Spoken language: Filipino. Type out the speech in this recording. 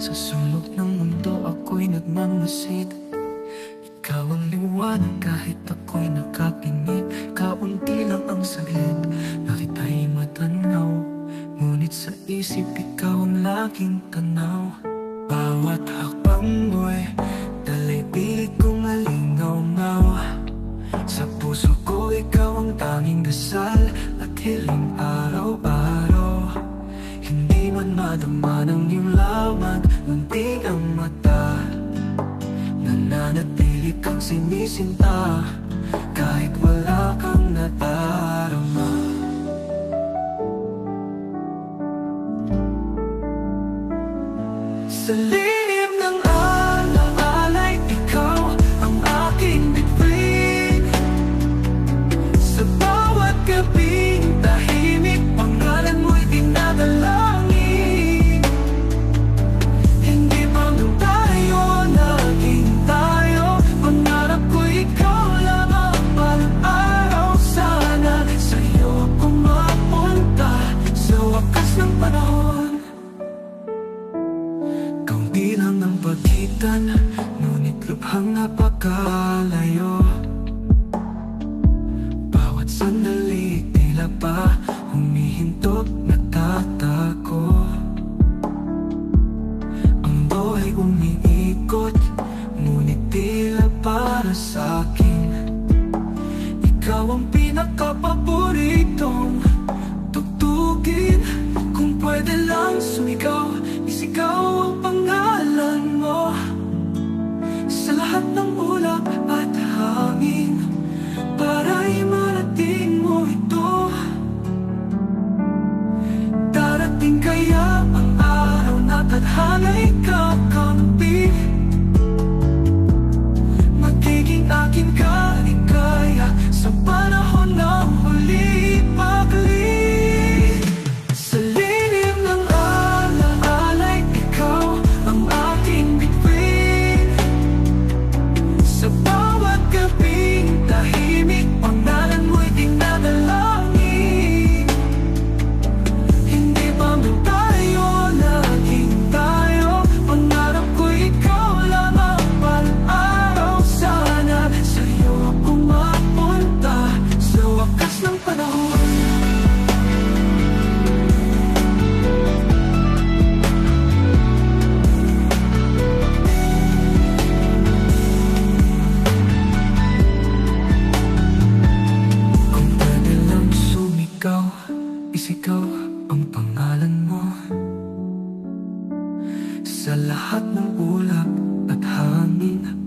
Sa sulok ng mundo ako'y nagmamasid. Ikaw ang liwanag kahit ako'y nakapingit. Kaunti lang ang saglit na kita'y matanaw, ngunit sa isip ikaw ang laging tanaw. Bawat hakbang mo'y dalay-bilig kong alingaw-ngaw. Sa puso ko ikaw ang tanging dasal at hiling araw-araw. Hindi man madama ng iyong laman, muntik ang mata, nananatili kang sinisinta kahit wala kang nadarama. Sa lihim ng alaala'y ikaw ang aking bituin. Sa bawat gabing tahimik, pangalan mo'y dinadalangin. Hindi ba nung tayo naging tayo, pangarap ko'y ikaw lang ang balang araw. Sana sa'yo ako mapunta sa wakas ng panahon. Kaunti lang ang pagitan, ngunit lubhang napakalayo. Bawat sandali tila pa humihinto, natatago. Ang buhay umiikot, ngunit tila para sa'kin ikaw ang pinakapaboritong tugtugin. Kung pwede lang sumigaw, isigaw ang pangalan mo sa lahat ng ulap at hangin, para'y marating mo ito. Darating kaya ang araw na tadhana'y kakampi, magiging akin ka ligaya sa panahon ng huli paglit. Sa lilim ng alaala'y ikaw ang aking bituin. Sa bawat gabing tahimik, pangalan mo'y dinadalangin. Hindi ba man tayo naging tayo, pangarap ko'y ikaw lang ang balang araw. Sana sa'yo ako mapunta sa wakas ng panahon. Kung pwede lang sumigaw, isigaw ang pangalan mo sa lahat ng ulap at hangin,